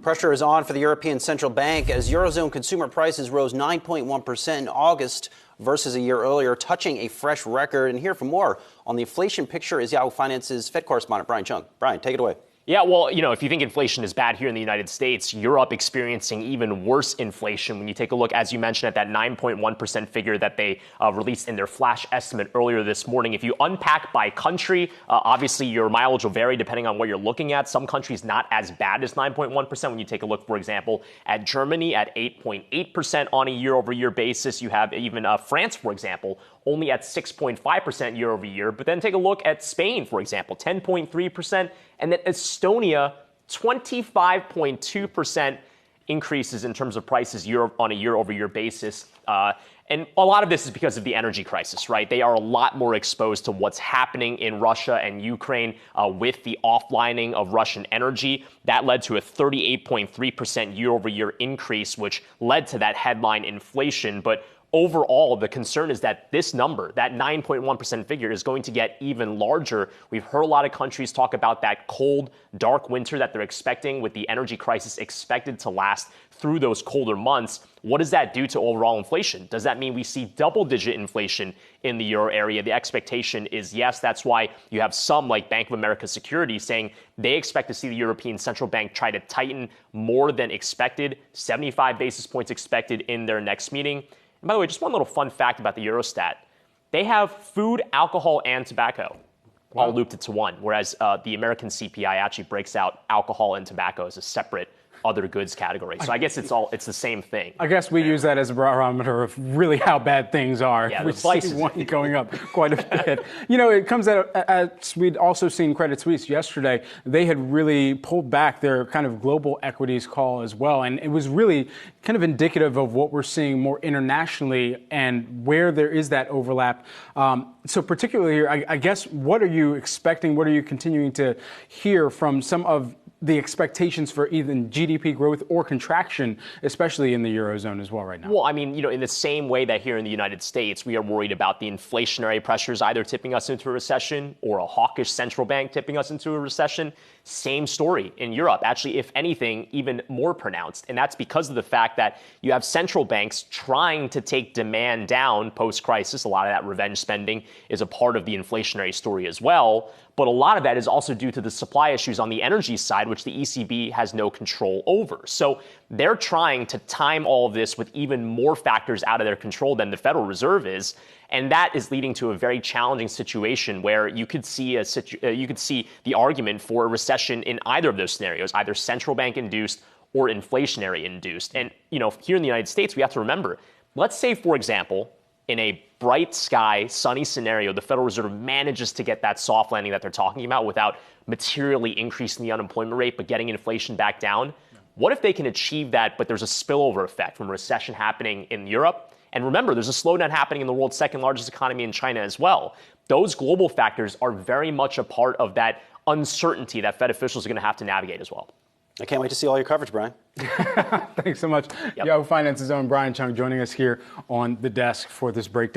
Pressure is on for the European Central Bank as Eurozone consumer prices rose 9.1% in August versus a year earlier, touching a fresh record. And here for more on the inflation picture is Yahoo Finance's Fed correspondent, Brian Cheung. Brian, take it away. Yeah, well, if you think inflation is bad here in the United States, Europe experiencing even worse inflation. When you take a look, as you mentioned, at that 9.1% figure that they released in their flash estimate earlier this morning. If you unpack by country, obviously your mileage will vary depending on what you're looking at. Some countries not as bad as 9.1%. When you take a look, for example, at Germany at 8.8% on a year-over-year basis. You have even France, for example, only at 6.5% year over year. But then take a look at Spain, for example, 10.3%. And then Estonia, 25.2% increases in terms of prices on a year-over-year basis. And a lot of this is because of the energy crisis, right? They are a lot more exposed to what's happening in Russia and Ukraine with the offlining of Russian energy. That led to a 38.3% year-over-year increase, which led to that headline inflation. But overall, the concern is that this number, that 9.1% figure, is going to get even larger. We've heard a lot of countries talk about that cold, dark winter that they're expecting, with the energy crisis expected to last through those colder months. What does that do to overall inflation? Does that mean we see double-digit inflation in the euro area? The expectation is yes. That's why you have some, like Bank of America Securities, saying they expect to see the European Central Bank try to tighten more than expected, 75 basis points expected in their next meeting. And by the way, just one little fun fact about the Eurostat. They have food, alcohol, and tobacco all looped into one, whereas the American CPI actually breaks out alcohol and tobacco as a separate other goods category. So I guess it's the same thing. I guess we use that as a barometer of really how bad things are. Yeah, we see one going up quite a bit. It comes out as we'd also seen Credit Suisse yesterday. They had really pulled back their kind of global equities call as well. And it was really kind of indicative of what we're seeing more internationally and where there is that overlap. So particularly here, I guess, what are you expecting? What are you continuing to hear from some of the expectations for even GDP growth or contraction, especially in the Eurozone as well right now? Well, I mean, in the same way that here in the United States, we are worried about the inflationary pressures either tipping us into a recession or a hawkish central bank tipping us into a recession. Same story in Europe. Actually, if anything, even more pronounced. And that's because of the fact that you have central banks trying to take demand down post-crisis. A lot of that revenge spending is a part of the inflationary story as well. But a lot of that is also due to the supply issues on the energy side, which the ECB has no control over. So they're trying to time all of this with even more factors out of their control than the Federal Reserve is. And that is leading to a very challenging situation where you could see the argument for a recession in either of those scenarios, either central bank induced or inflationary induced. And, here in the United States, we have to remember, let's say, for example, in a bright sky, sunny scenario, the Federal Reserve manages to get that soft landing that they're talking about without materially increasing the unemployment rate, but getting inflation back down. What if they can achieve that, but there's a spillover effect from a recession happening in Europe? And remember, there's a slowdown happening in the world's second largest economy in China as well. Those global factors are very much a part of that uncertainty that Fed officials are going to have to navigate as well. I can't wait to see all your coverage, Brian. Thanks so much. Yep. Yahoo Finance's own Brian Cheung joining us here on the desk for this breakdown.